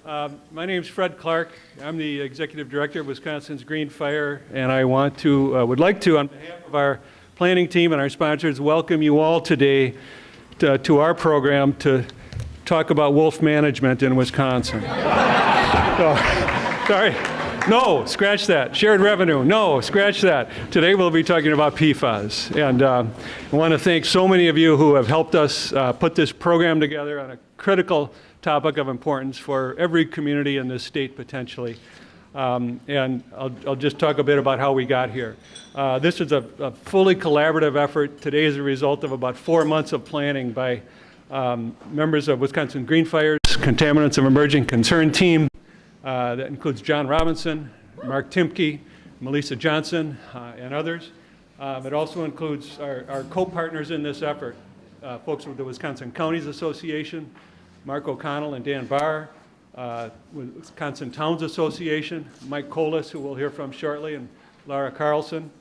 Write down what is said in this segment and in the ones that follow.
My name is Fred Clark. I'm the Executive Director of Wisconsin's Green Fire, and I would like to, on behalf of our planning team and our sponsors, welcome you all today to our program to talk about wolf management in Wisconsin. Sorry. No, scratch that. Shared revenue. No, scratch that. Today we'll be talking about PFAS. And I want to thank so many of you who have helped us put this program together on a critical topic of importance for every community in this state potentially. And I'll just talk a bit about how we got here. This is a fully collaborative effort. Today is a result of about 4 months of planning by members of Wisconsin Green Fire's Contaminants of Emerging Concern team. That includes John Robinson, Mark Timke, Melissa Johnson, and others. It also includes our co-partners in this effort, folks with the Wisconsin Counties Association, Mark O'Connell and Dan Barr, Wisconsin Towns Association, Mike Koles, who we'll hear from shortly, and Laura Carlson,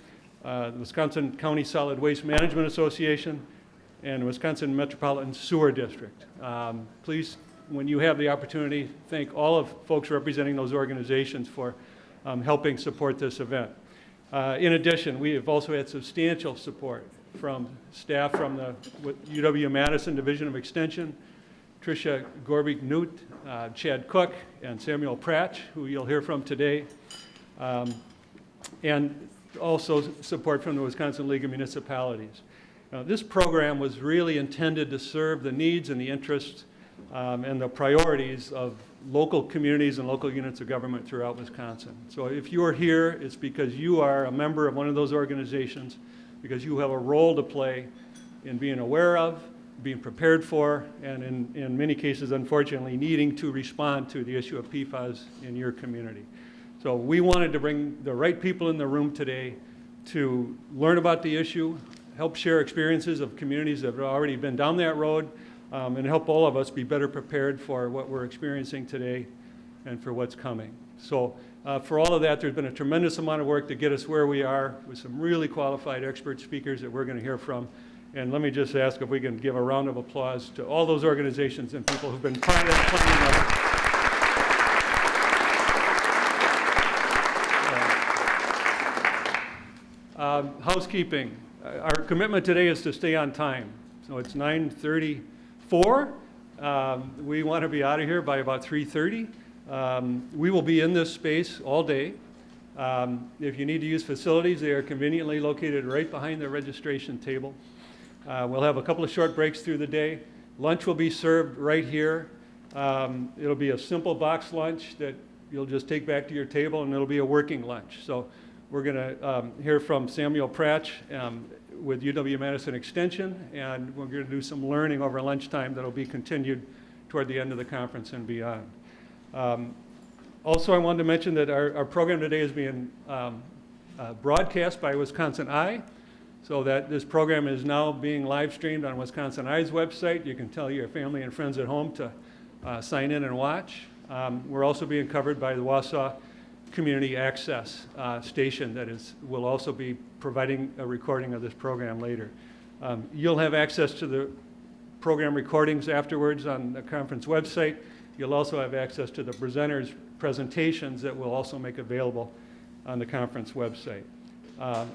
the Wisconsin County Solid Waste Management Association, and the Wisconsin Metropolitan Sewer District. Please, when you have the opportunity, thank all of folks representing those organizations for helping support this event. In addition, we have also had substantial support from staff from the UW-Madison Division of Extension, Tricia Gorbik-Newt, Chad Cook, and Samuel Pratch, who you'll hear from today, and also support from the Wisconsin League of Municipalities. Now, this program was really intended to serve the needs and the interests and the priorities of local communities and local units of government throughout Wisconsin. So if you are here, it's because you are a member of one of those organizations, because you have a role to play in being aware of, being prepared for, and in many cases, unfortunately, needing to respond to the issue of PFAS in your community. So we wanted to bring the right people in the room today to learn about the issue, help share experiences of communities that have already been down that road, and help all of us be better prepared for what we're experiencing today and for what's coming. So for all of that, there's been a tremendous amount of work to get us where we are with some really qualified expert speakers that we're going to hear from. And let me just ask if we can give a round of applause to all those organizations and people who've been part of planning. Housekeeping. Our commitment today is to stay on time. So it's 9:34. We want to be out of here by about 3:30. We will be in this space all day. If you need to use facilities, they are conveniently located right behind the registration table. We'll have a couple of short breaks through the day. Lunch will be served right here. It'll be a simple box lunch that you'll just take back to your table, and it'll be a working lunch. So we're going to hear from Samuel Pratch with UW-Madison Extension, and we're going to do some learning over lunchtime that'll be continued toward the end of the conference and beyond. Also, I wanted to mention that our program today is being broadcast by Wisconsin Eye, so that this program is now being live streamed on Wisconsin Eye's website. You can tell your family and friends at home to sign in and watch. We're also being covered by the Wausau Community Access station that will also be providing a recording of this program later. You'll have access to the program recordings afterwards on the conference website. You'll also have access to the presenters' presentations that we'll also make available on the conference website.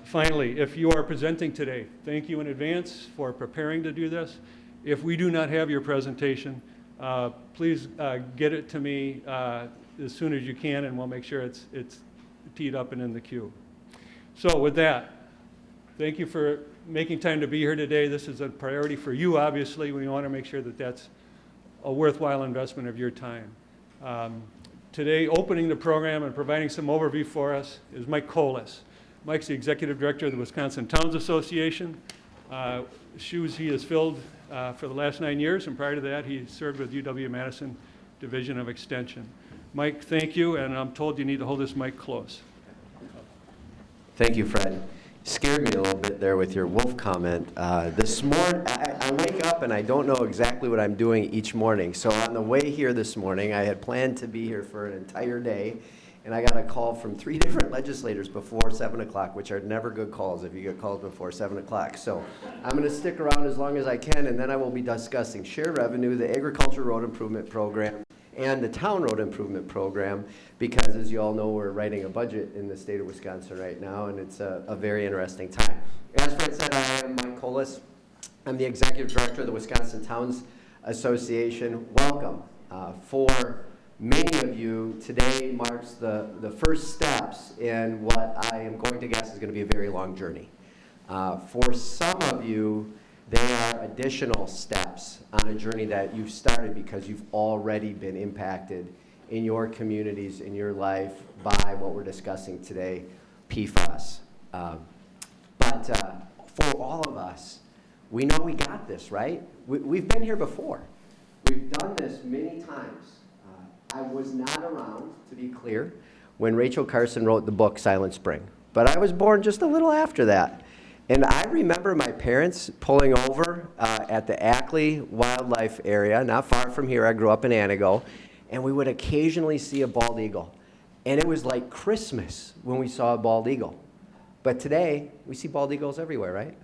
Finally, if you are presenting today, thank you in advance for preparing to do this. If we do not have your presentation, please get it to me as soon as you can, and we'll make sure it's teed up and in the queue. So with that, thank you for making time to be here today. This is a priority for you, obviously. We want to make sure that that's a worthwhile investment of your time. Today, opening the program and providing some overview for us is Mike Koles. Mike's the Executive Director of the Wisconsin Towns Association. Shoes he has filled for the last 9 years, and prior to that, he served with UW-Madison Division of Extension. Mike, thank you, and I'm told you need to hold this mic close. Thank you, Fred. You scared me a little bit there with your wolf comment. This morning, I wake up and I don't know exactly what I'm doing each morning. So on the way here this morning, I had planned to be here for an entire day, and I got a call from 3 different legislators before 7 o'clock, which are never good calls if you get calls before 7 o'clock. So I'm going to stick around as long as I can, and then I will be discussing share revenue, the Agriculture Road Improvement Program, and the Town Road Improvement Program, because as you all know, we're writing a budget in the state of Wisconsin right now, and it's a very interesting time. As Fred said, I am Mike Koles. I'm the Executive Director of the Wisconsin Towns Association. Welcome. For many of you, today marks the first steps in what I am going to guess is going to be a very long journey. For some of you, there are additional steps on a journey that you've started because you've already been impacted in your communities, in your life, by what we're discussing today, PFAS. But for all of us, we know we got this, right? We've been here before. We've done this many times. I was not around, to be clear, when Rachel Carson wrote the book Silent Spring, but I was born just a little after that. And I remember my parents pulling over at the Ackley Wildlife Area, not far from here. I grew up in Antigo, and we would occasionally see a bald eagle. And it was like Christmas when we saw a bald eagle. But today, we see bald eagles everywhere, right?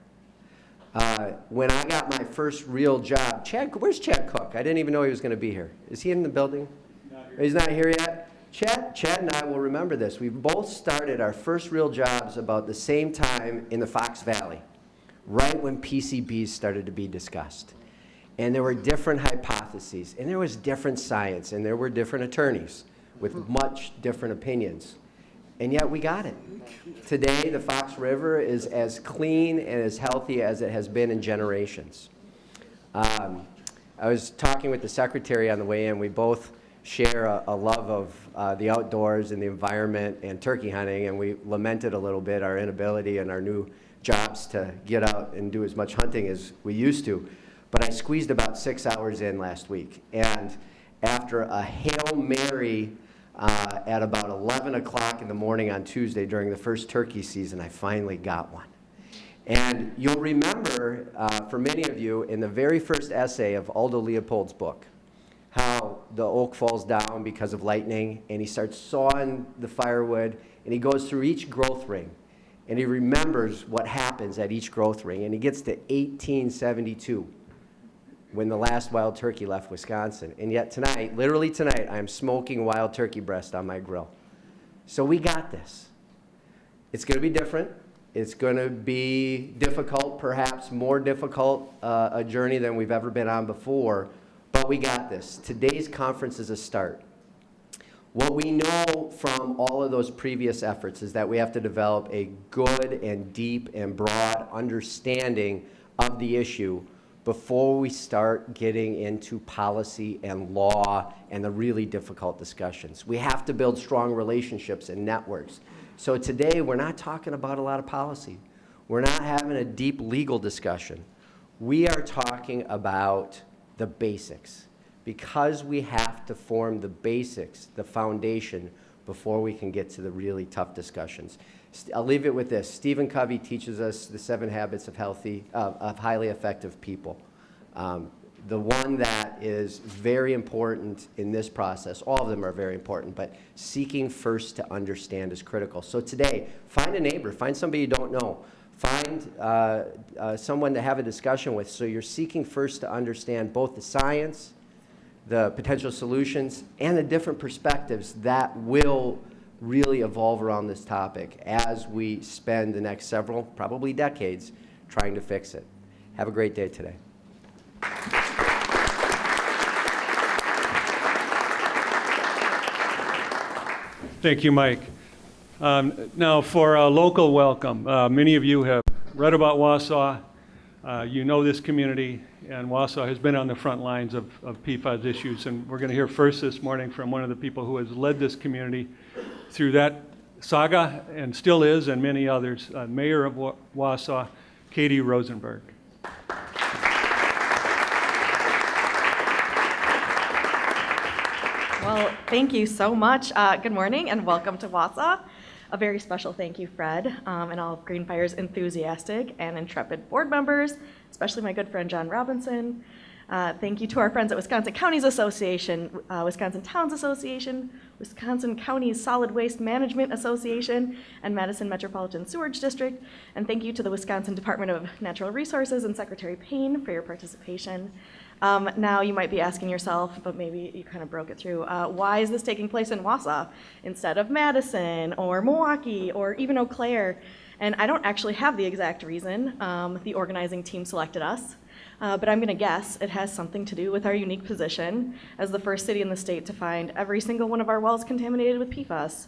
When I got my first real job, where's Chad Cook? I didn't even know he was going to be here. Is he in the building? He's not here yet? Chad and I will remember this. We both started our first real jobs about the same time in the Fox Valley, right when PCBs started to be discussed. And there were different hypotheses, and there was different science, and there were different attorneys with much different opinions. And yet we got it. Today, the Fox River is as clean and as healthy as it has been in generations. I was talking with the secretary on the way in. We both share a love of the outdoors and the environment and turkey hunting, and we lamented a little bit our inability and our new jobs to get out and do as much hunting as we used to. But I squeezed about 6 hours in last week, and after a Hail Mary at about 11 o'clock in the morning on Tuesday during the first turkey season, I finally got one. And you'll remember, for many of you, in the very first essay of Aldo Leopold's book, how the oak falls down because of lightning, and he starts sawing the firewood, and he goes through each growth ring, and he remembers what happens at each growth ring, and he gets to 1872, when the last wild turkey left Wisconsin. And yet tonight, literally tonight, I'm smoking wild turkey breast on my grill. So we got this. It's going to be different. It's going to be difficult, perhaps more difficult a journey than we've ever been on before. But we got this. Today's conference is a start. What we know from all of those previous efforts is that we have to develop a good and deep and broad understanding of the issue before we start getting into policy and law and the really difficult discussions. We have to build strong relationships and networks. So today, we're not talking about a lot of policy. We're not having a deep legal discussion. We are talking about the basics, because we have to form the basics, the foundation, before we can get to the really tough discussions. I'll leave it with this. Stephen Covey teaches us the 7 habits of highly effective people. The one that is very important in this process, all of them are very important, but seeking first to understand is critical. So today, find a neighbor, find somebody you don't know. Find someone to have a discussion with, so you're seeking first to understand both the science, the potential solutions, and the different perspectives that will really evolve around this topic as we spend the next several, probably decades, trying to fix it. Have a great day today. Thank you, Mike. Now for a local welcome. Many of you have read about Wausau. You know this community, and Wausau has been on the front lines of PFAS issues, and we're going to hear first this morning from one of the people who has led this community through that saga, and still is, and many others, Mayor of Wausau, Katie Rosenberg. Well, thank you so much. Good morning and welcome to Wausau. A very special thank you, Fred, and all of Green Fire's enthusiastic and intrepid board members, especially my good friend John Robinson. Thank you to our friends at Wisconsin Counties Association, Wisconsin Towns Association, Wisconsin Counties Solid Waste Management Association, and Madison Metropolitan Sewerage District. And thank you to the Wisconsin Department of Natural Resources and Secretary Payne for your participation. Now, you might be asking yourself, but maybe you kind of broke it through, why is this taking place in Wausau instead of Madison or Milwaukee or even Eau Claire? And I don't actually have the exact reason the organizing team selected us, but I'm going to guess it has something to do with our unique position as the first city in the state to find every single one of our wells contaminated with PFAS.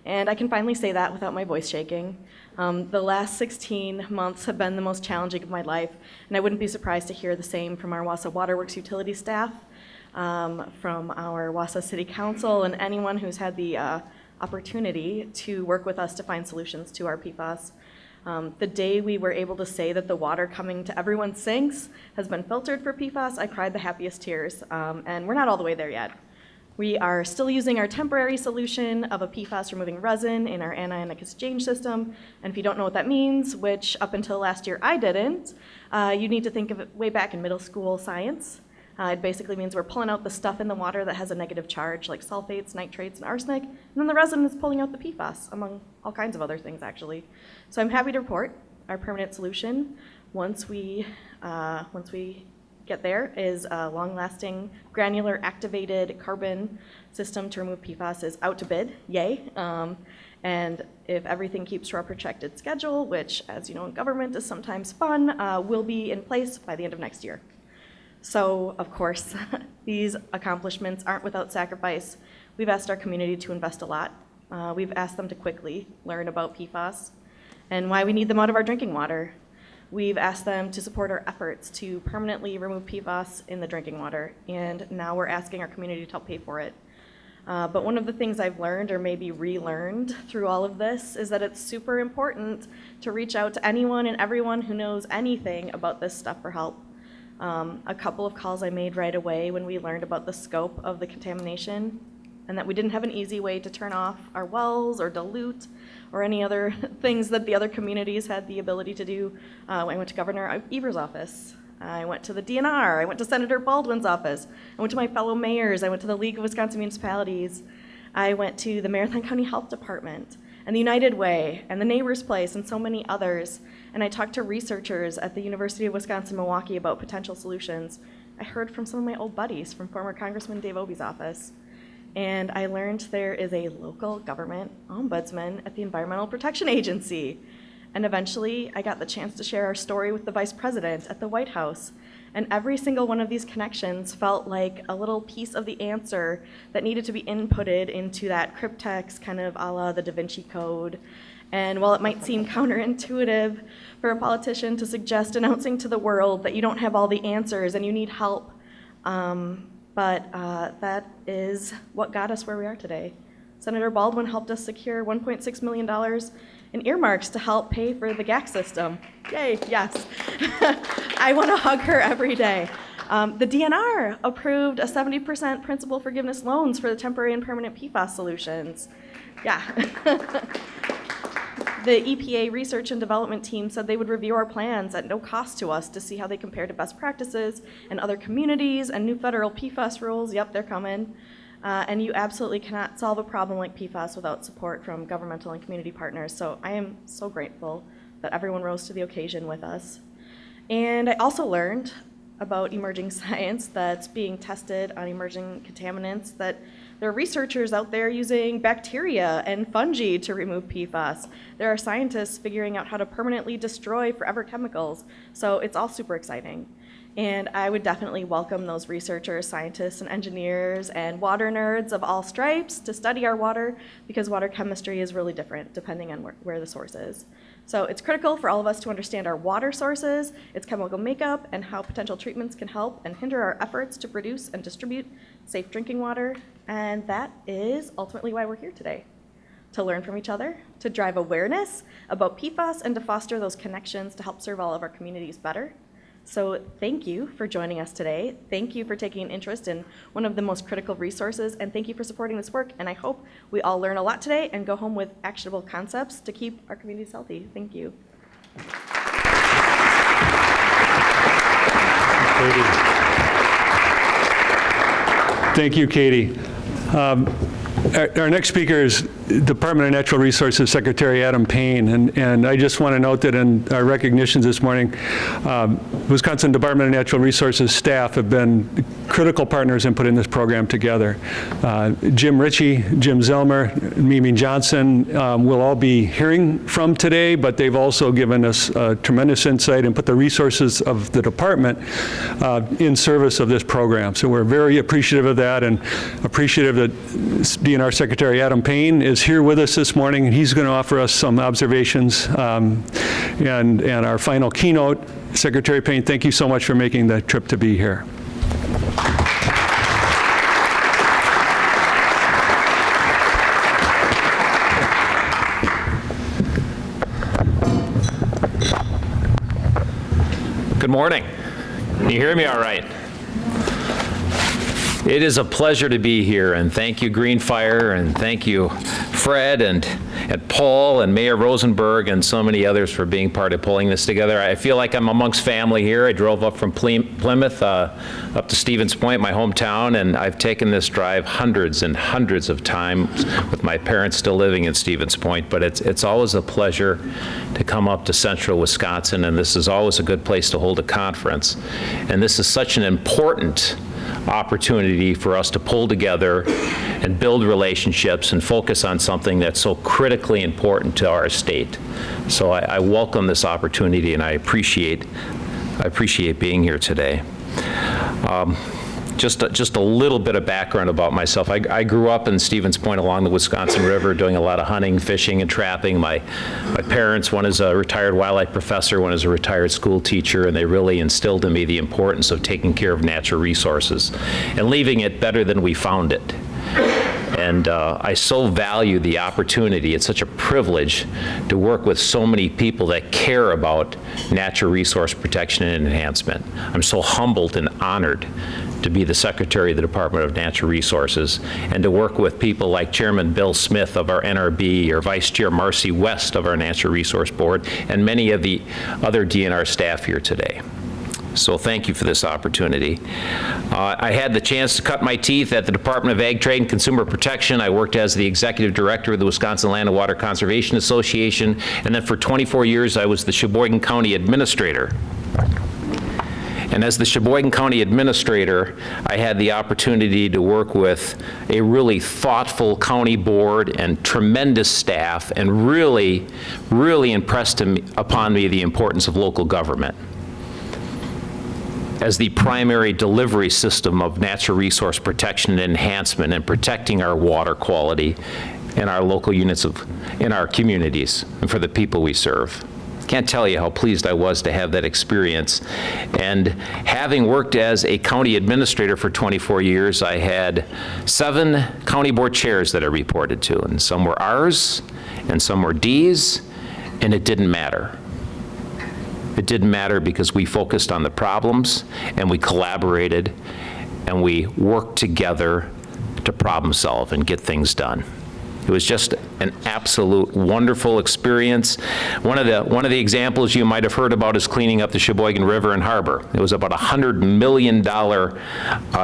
And I can finally say that without my voice shaking. The last 16 months have been the most challenging of my life, and I wouldn't be surprised to hear the same from our Wausau Waterworks utility staff, from our Wausau City Council, and anyone who's had the opportunity to work with us to find solutions to our PFAS. The day we were able to say that the water coming to everyone's sinks has been filtered for PFAS, I cried the happiest tears, and we're not all the way there yet. We are still using our temporary solution of a PFAS removing resin in our anionic exchange system. And if you don't know what that means, which up until last year I didn't, you need to think of it way back in middle school science. It basically means we're pulling out the stuff in the water that has a negative charge, like sulfates, nitrates, and arsenic, and then the resin is pulling out the PFAS, among all kinds of other things, actually. So I'm happy to report our permanent solution, once we get there, is a long-lasting granular activated carbon system to remove PFAS is out to bid, yay. And if everything keeps to our projected schedule, which, as you know, in government is sometimes fun, will be in place by the end of next year. So, of course, these accomplishments aren't without sacrifice. We've asked our community to invest a lot. We've asked them to quickly learn about PFAS and why we need them out of our drinking water. We've asked them to support our efforts to permanently remove PFAS in the drinking water, and now we're asking our community to help pay for it. But one of the things I've learned, or maybe relearned through all of this, is that it's super important to reach out to anyone and everyone who knows anything about this stuff for help. A couple of calls I made right away when we learned about the scope of the contamination and that we didn't have an easy way to turn off our wells or dilute or any other things that the other communities had the ability to do. I went to Governor Evers' office. I went to the DNR. I went to Senator Baldwin's office. I went to my fellow mayors. I went to the League of Wisconsin Municipalities. I went to the Marathon County Health Department and the United Way and the Neighbor's Place and so many others. And I talked to researchers at the University of Wisconsin-Milwaukee about potential solutions. I heard from some of my old buddies from former Congressman Dave Obey's office. And I learned there is a local government ombudsman at the Environmental Protection Agency. And eventually, I got the chance to share our story with the vice president at the White House. And every single one of these connections felt like a little piece of the answer that needed to be inputted into that cryptex, kind of a la the Da Vinci Code. And while it might seem counterintuitive for a politician to suggest announcing to the world that you don't have all the answers and you need help, but that is what got us where we are today. Senator Baldwin helped us secure $1.6 million in earmarks to help pay for the GAC system. Yay, yes. I want to hug her every day. The DNR approved a 70% principal forgiveness loans for the temporary and permanent PFAS solutions. Yeah. The EPA research and development team said they would review our plans at no cost to us to see how they compare to best practices in other communities and new federal PFAS rules. Yep, they're coming. And you absolutely cannot solve a problem like PFAS without support from governmental and community partners. So I am so grateful that everyone rose to the occasion with us. And I also learned about emerging science that's being tested on emerging contaminants, that there are researchers out there using bacteria and fungi to remove PFAS. There are scientists figuring out how to permanently destroy forever chemicals. So it's all super exciting. And I would definitely welcome those researchers, scientists, and engineers, and water nerds of all stripes to study our water, because water chemistry is really different depending on where the source is. So it's critical for all of us to understand our water sources, its chemical makeup, and how potential treatments can help and hinder our efforts to produce and distribute safe drinking water. And that is ultimately why we're here today, to learn from each other, to drive awareness about PFAS, and to foster those connections to help serve all of our communities better. So thank you for joining us today. Thank you for taking an interest in one of the most critical resources, and thank you for supporting this work. And I hope we all learn a lot today and go home with actionable concepts to keep our communities healthy. Thank you. Thank you, Katie. Our next speaker is Department of Natural Resources Secretary Adam Payne, and I just want to note that in our recognitions this morning, Wisconsin Department of Natural Resources staff have been critical partners in putting this program together. Jim Ritchie, Jim Zellmer, Mimi Johnson will all be hearing from today, but they've also given us tremendous insight and put the resources of the department in service of this program. So we're very appreciative of that, and appreciative that DNR Secretary Adam Payne is here with us this morning, and he's going to offer us some observations and our final keynote. Secretary Payne, thank you so much for making the trip to be here. Good morning. Can you hear me all right? It is a pleasure to be here, and thank you, Green Fire, and thank you, Fred, and Paul, and Mayor Rosenberg, and so many others for being part of pulling this together. I feel like I'm amongst family here. I drove up from Plymouth up to Stevens Point, my hometown, and I've taken this drive hundreds and hundreds of times with my parents still living in Stevens Point, but it's always a pleasure to come up to central Wisconsin, and this is always a good place to hold a conference. And this is such an important opportunity for us to pull together and build relationships and focus on something that's so critically important to our state. So I welcome this opportunity, and I appreciate being here today. Just a little bit of background about myself. I grew up in Stevens Point along the Wisconsin River doing a lot of hunting, fishing, and trapping. My parents, one is a retired wildlife professor, one is a retired school teacher, and they really instilled in me the importance of taking care of natural resources and leaving it better than we found it. And I so value the opportunity. It's such a privilege to work with so many people that care about natural resource protection and enhancement. I'm so humbled and honored to be the Secretary of the Department of Natural Resources and to work with people like Chairman Bill Smith of our NRB or Vice Chair Marcy West of our Natural Resource Board and many of the other DNR staff here today. So thank you for this opportunity. I had the chance to cut my teeth at the Department of Ag, Trade, and Consumer Protection. I worked as the Executive Director of the Wisconsin Land and Water Conservation Association, and then for 24 years I was the Sheboygan County Administrator. And as the Sheboygan County Administrator, I had the opportunity to work with a really thoughtful county board and tremendous staff, and really, really impressed upon me the importance of local government as the primary delivery system of natural resource protection and enhancement and protecting our water quality in our local units in our communities and for the people we serve. Can't tell you how pleased I was to have that experience. And having worked as a county administrator for 24 years, I had 7 county board chairs that I reported to, and some were R's and some were D's, and it didn't matter. It didn't matter because we focused on the problems and we collaborated and we worked together to problem solve and get things done. It was just an absolute wonderful experience. One of the examples you might have heard about is cleaning up the Sheboygan River and Harbor. It was about a $100 million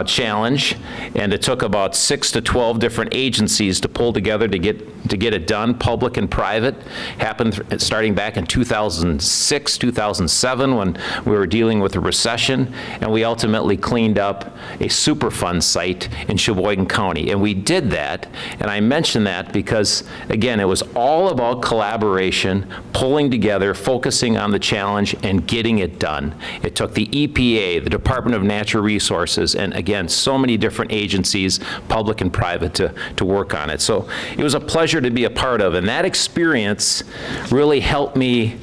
challenge, and it took about 6 to 12 different agencies to pull together to get it done, public and private. Happened starting back in 2006, 2007, when we were dealing with a recession, and we ultimately cleaned up a Superfund site in Sheboygan County. And we did that, and I mention that because, again, it was all about collaboration, pulling together, focusing on the challenge, and getting it done. It took the EPA, the Department of Natural Resources, and again, so many different agencies, public and private, to work on it. So it was a pleasure to be a part of, and that experience really helped me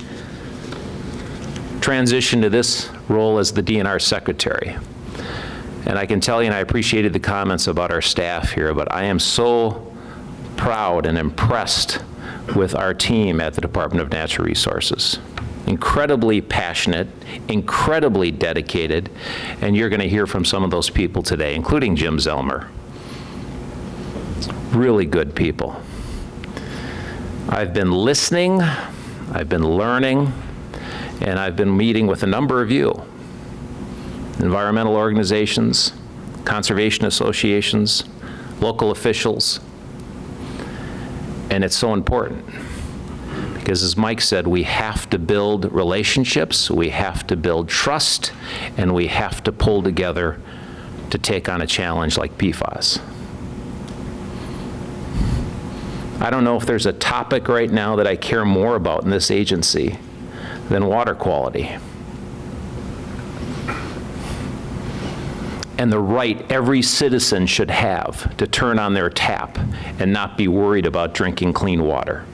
transition to this role as the DNR Secretary. And I can tell you, and I appreciated the comments about our staff here, but I am so proud and impressed with our team at the Department of Natural Resources. Incredibly passionate, incredibly dedicated, and you're going to hear from some of those people today, including Jim Zellmer. Really good people. I've been listening, I've been learning, and I've been meeting with a number of you. Environmental organizations, conservation associations, local officials. And it's so important. Because as Mike said, we have to build relationships, we have to build trust, and we have to pull together to take on a challenge like PFAS. I don't know if there's a topic right now that I care more about in this agency than water quality. And the right every citizen should have to turn on their tap and not be worried about drinking clean water.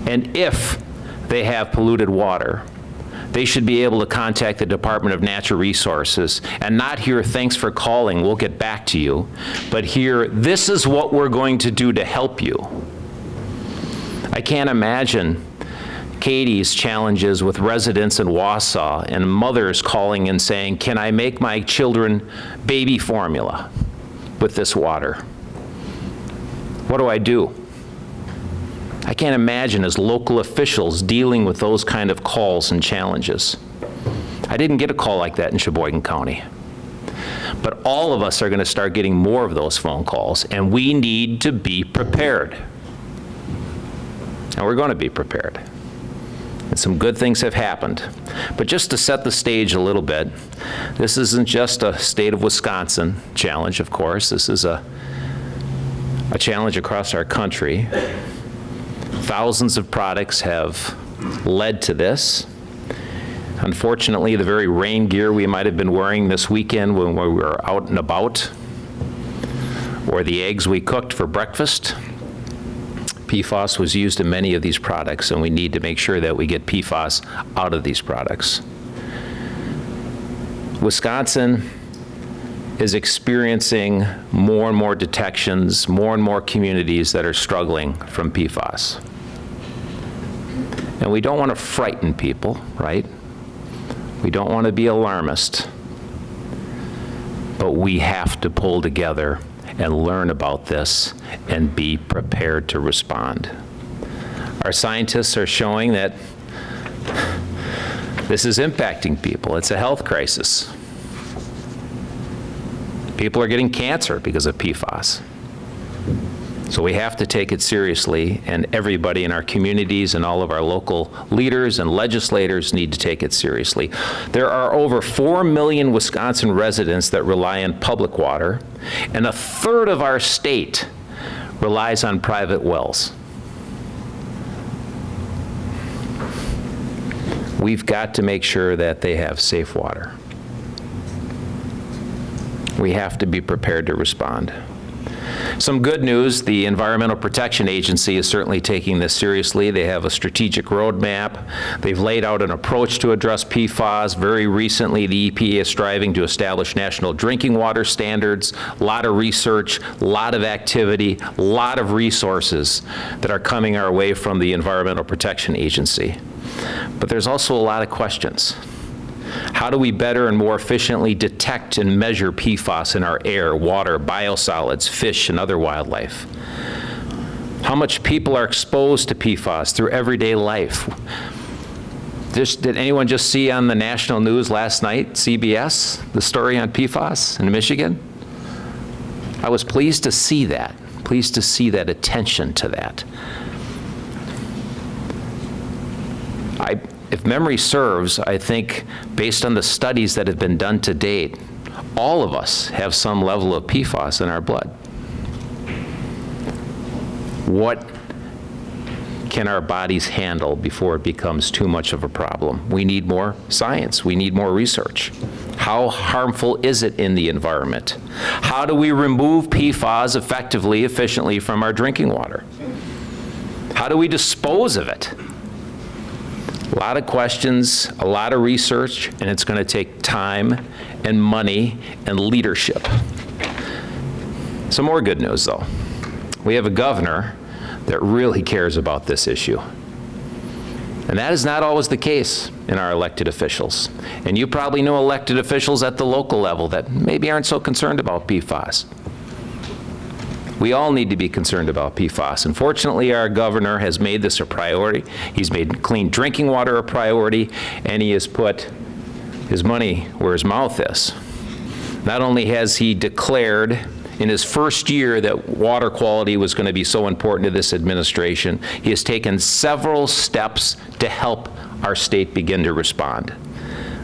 And if they have polluted water, they should be able to contact the Department of Natural Resources and not hear, "Thanks for calling, we'll get back to you," but hear, "This is what we're going to do to help you." I can't imagine Katie's challenges with residents in Wausau and mothers calling and saying, "Can I make my children baby formula with this water? What do I do?" I can't imagine as local officials dealing with those kind of calls and challenges. I didn't get a call like that in Sheboygan County. But all of us are going to start getting more of those phone calls, and we need to be prepared. And we're going to be prepared. And some good things have happened. But just to set the stage a little bit, this isn't just a state of Wisconsin challenge, of course. This is a challenge across our country. Thousands of products have led to this. Unfortunately, the very rain gear we might have been wearing this weekend when we were out and about, or the eggs we cooked for breakfast, PFAS was used in many of these products, and we need to make sure that we get PFAS out of these products. Wisconsin is experiencing more and more detections, more and more communities that are struggling from PFAS. And we don't want to frighten people, right? We don't want to be alarmist. But we have to pull together and learn about this and be prepared to respond. Our scientists are showing that this is impacting people. It's a health crisis. People are getting cancer because of PFAS. So we have to take it seriously, and everybody in our communities and all of our local leaders and legislators need to take it seriously. There are over 4 million Wisconsin residents that rely on public water, and a third of our state relies on private wells. We've got to make sure that they have safe water. We have to be prepared to respond. Some good news, the Environmental Protection Agency is certainly taking this seriously. They have a strategic roadmap. They've laid out an approach to address PFAS. Very recently, the EPA is striving to establish national drinking water standards. A lot of research, a lot of activity, a lot of resources that are coming our way from the Environmental Protection Agency. But there's also a lot of questions. How do we better and more efficiently detect and measure PFAS in our air, water, biosolids, fish, and other wildlife? How much people are exposed to PFAS through everyday life? Did anyone just see on the national news last night, CBS, the story on PFAS in Michigan? I was pleased to see that attention to that. If memory serves, I think, based on the studies that have been done to date, all of us have some level of PFAS in our blood. What can our bodies handle before it becomes too much of a problem? We need more science. We need more research. How harmful is it in the environment? How do we remove PFAS effectively, efficiently from our drinking water? How do we dispose of it? A lot of questions, a lot of research, and it's going to take time and money and leadership. Some more good news, though. We have a governor that really cares about this issue. And that is not always the case in our elected officials. And you probably know elected officials at the local level that maybe aren't so concerned about PFAS. We all need to be concerned about PFAS. Unfortunately, our governor has made this a priority. He's made clean drinking water a priority, and he has put his money where his mouth is. Not only has he declared in his first year that water quality was going to be so important to this administration, he has taken several steps to help our state begin to respond.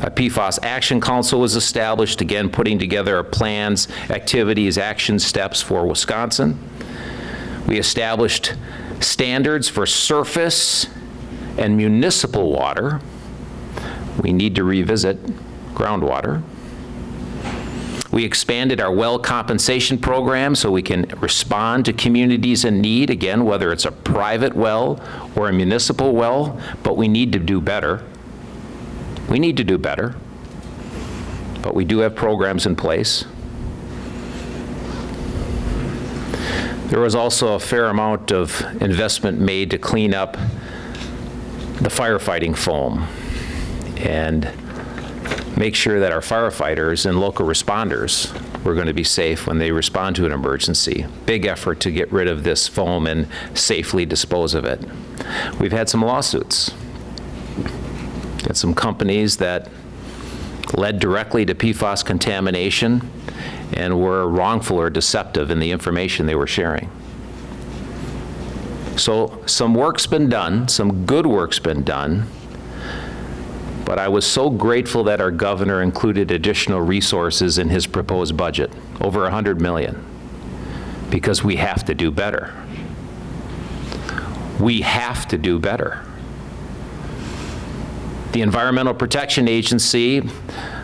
A PFAS Action Council was established, again, putting together our plans, activities, action steps for Wisconsin. We established standards for surface and municipal water. We need to revisit groundwater. We expanded our well compensation program so we can respond to communities in need, again, whether it's a private well or a municipal well, but we need to do better. We need to do better, but we do have programs in place. There was also a fair amount of investment made to clean up the firefighting foam and make sure that our firefighters and local responders were going to be safe when they respond to an emergency. Big effort to get rid of this foam and safely dispose of it. We've had some lawsuits. Got some companies that led directly to PFAS contamination and were wrongful or deceptive in the information they were sharing. So some work's been done, some good work's been done, but I was so grateful that our governor included additional resources in his proposed budget, over $100 million, because we have to do better. We have to do better. The Environmental Protection Agency,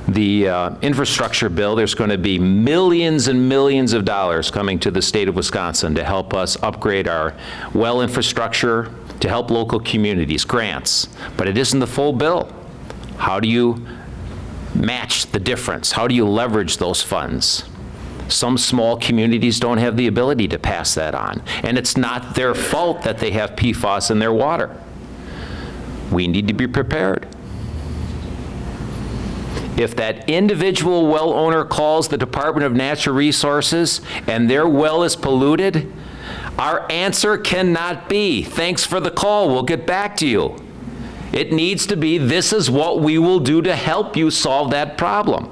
the infrastructure bill, there's going to be millions and millions of dollars coming to the state of Wisconsin to help us upgrade our well infrastructure, to help local communities, grants. But it isn't the full bill. How do you match the difference? How do you leverage those funds? Some small communities don't have the ability to pass that on. And it's not their fault that they have PFAS in their water. We need to be prepared. If that individual well owner calls the Department of Natural Resources and their well is polluted, our answer cannot be, "Thanks for the call, we'll get back to you." It needs to be, "This is what we will do to help you solve that problem."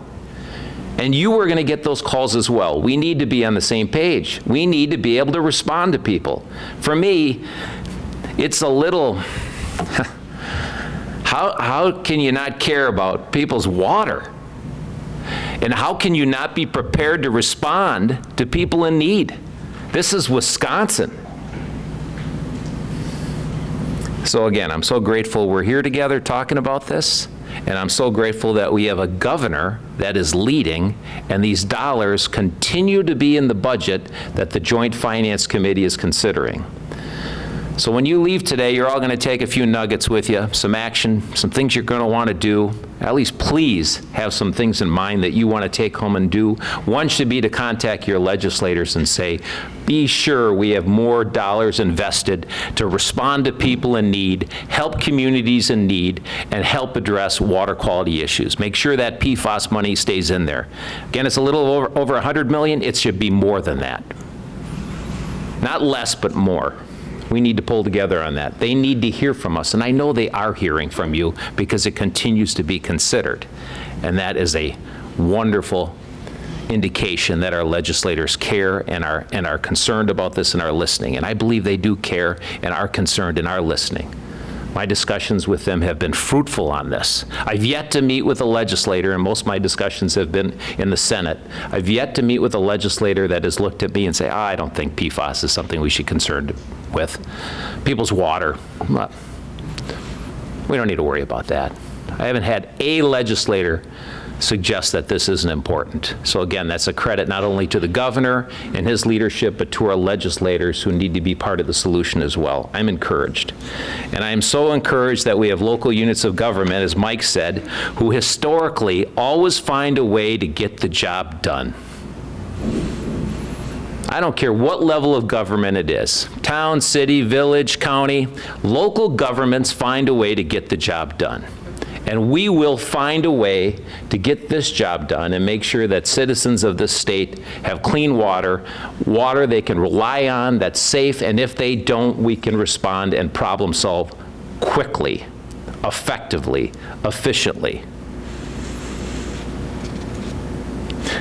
And you are going to get those calls as well. We need to be on the same page. We need to be able to respond to people. For me, it's a little, how can you not care about people's water? And how can you not be prepared to respond to people in need? This is Wisconsin. So again, I'm so grateful we're here together talking about this, and I'm so grateful that we have a governor that is leading, and these dollars continue to be in the budget that the Joint Finance Committee is considering. So when you leave today, you're all going to take a few nuggets with you, some action, some things you're going to want to do. At least please have some things in mind that you want to take home and do. One should be to contact your legislators and say, be sure we have more dollars invested to respond to people in need, help communities in need, and help address water quality issues. Make sure that PFAS money stays in there. Again, it's a little over $100 million. It should be more than that. Not less, but more. We need to pull together on that. They need to hear from us, and I know they are hearing from you because it continues to be considered. And that is a wonderful indication that our legislators care and are concerned about this and are listening. And I believe they do care and are concerned and are listening. My discussions with them have been fruitful on this. I've yet to meet with a legislator, and most of my discussions have been in the Senate. I've yet to meet with a legislator that has looked at me and say, I don't think PFAS is something we should be concerned with. People's water, well, we don't need to worry about that. I haven't had a legislator suggest that this isn't important. So again, that's a credit not only to the governor and his leadership, but to our legislators who need to be part of the solution as well. I'm encouraged. And I am so encouraged that we have local units of government, as Mike said, who historically always find a way to get the job done. I don't care what level of government it is, town, city, village, county, local governments find a way to get the job done. And we will find a way to get this job done and make sure that citizens of this state have clean water, water they can rely on, that's safe, and if they don't, we can respond and problem solve quickly, effectively, efficiently.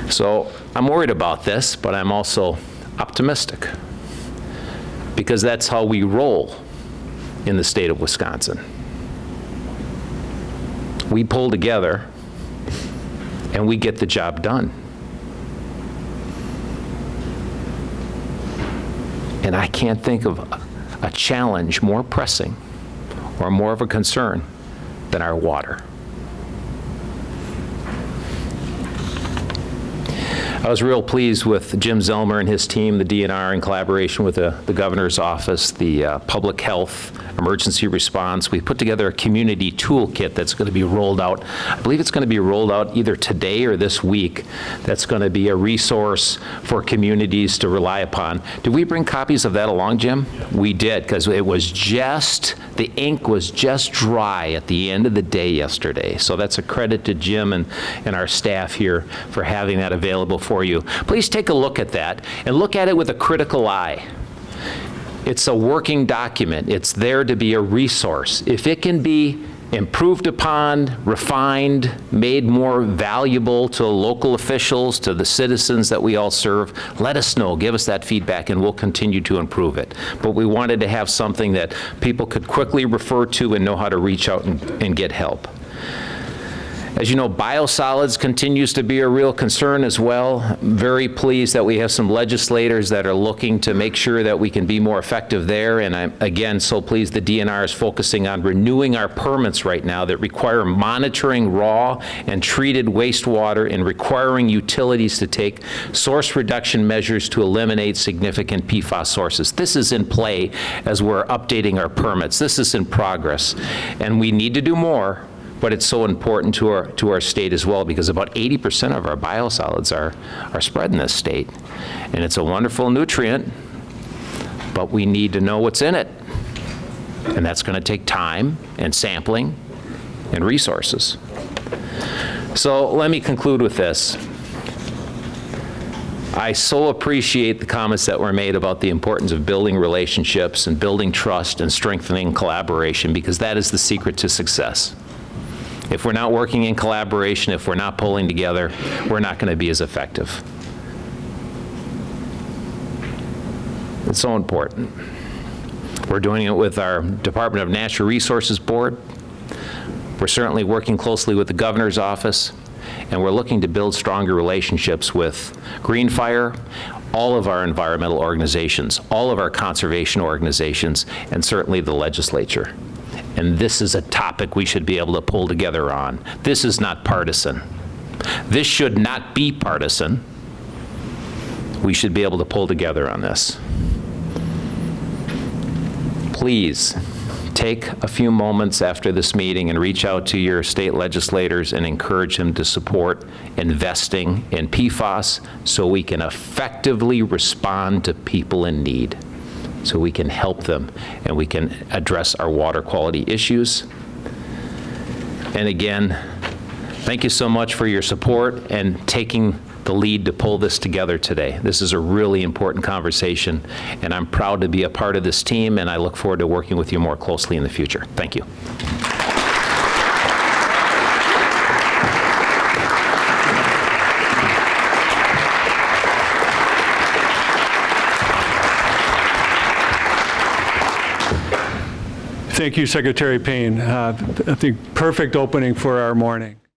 So I'm worried about this, but I'm also optimistic, because that's how we roll in the state of Wisconsin. We pull together and we get the job done. And I can't think of a challenge more pressing or more of a concern than our water. I was real pleased with Jim Zellmer and his team, the DNR, in collaboration with the governor's office, the public health, emergency response. We put together a community toolkit that's going to be rolled out. I believe it's going to be rolled out either today or this week. That's going to be a resource for communities to rely upon. Did we bring copies of that along, Jim? Yeah. We did, because it was just, the ink was just dry at the end of the day yesterday. So that's a credit to Jim and our staff here for having that available for you. Please take a look at that and look at it with a critical eye. It's a working document. It's there to be a resource. If it can be improved upon, refined, made more valuable to local officials, to the citizens that we all serve, let us know. Give us that feedback and we'll continue to improve it. But we wanted to have something that people could quickly refer to and know how to reach out and get help. As you know, biosolids continues to be a real concern as well. I'm very pleased that we have some legislators that are looking to make sure that we can be more effective there. And I'm, again, so pleased the DNR is focusing on renewing our permits right now that require monitoring raw and treated wastewater and requiring utilities to take source reduction measures to eliminate significant PFAS sources. This is in play as we're updating our permits. This is in progress. And we need to do more. But it's so important to our state as well, because about 80% of our biosolids are spread in this state. And it's a wonderful nutrient, but we need to know what's in it. And that's going to take time and sampling and resources. So let me conclude with this. I so appreciate the comments that were made about the importance of building relationships and building trust and strengthening collaboration, because that is the secret to success. If we're not working in collaboration, if we're not pulling together, we're not going to be as effective. It's so important. We're doing it with our Department of Natural Resources Board. We're certainly working closely with the governor's office, and we're looking to build stronger relationships with Green Fire, all of our environmental organizations, all of our conservation organizations, and certainly the legislature. And this is a topic we should be able to pull together on. This is not partisan. This should not be partisan. We should be able to pull together on this. Please take a few moments after this meeting and reach out to your state legislators and encourage them to support investing in PFAS so we can effectively respond to people in need, so we can help them and we can address our water quality issues. And again, thank you so much for your support and taking the lead to pull this together today. This is a really important conversation, and I'm proud to be a part of this team, and I look forward to working with you more closely in the future. Thank you. Thank you, Secretary Payne. I think perfect opening for our morning.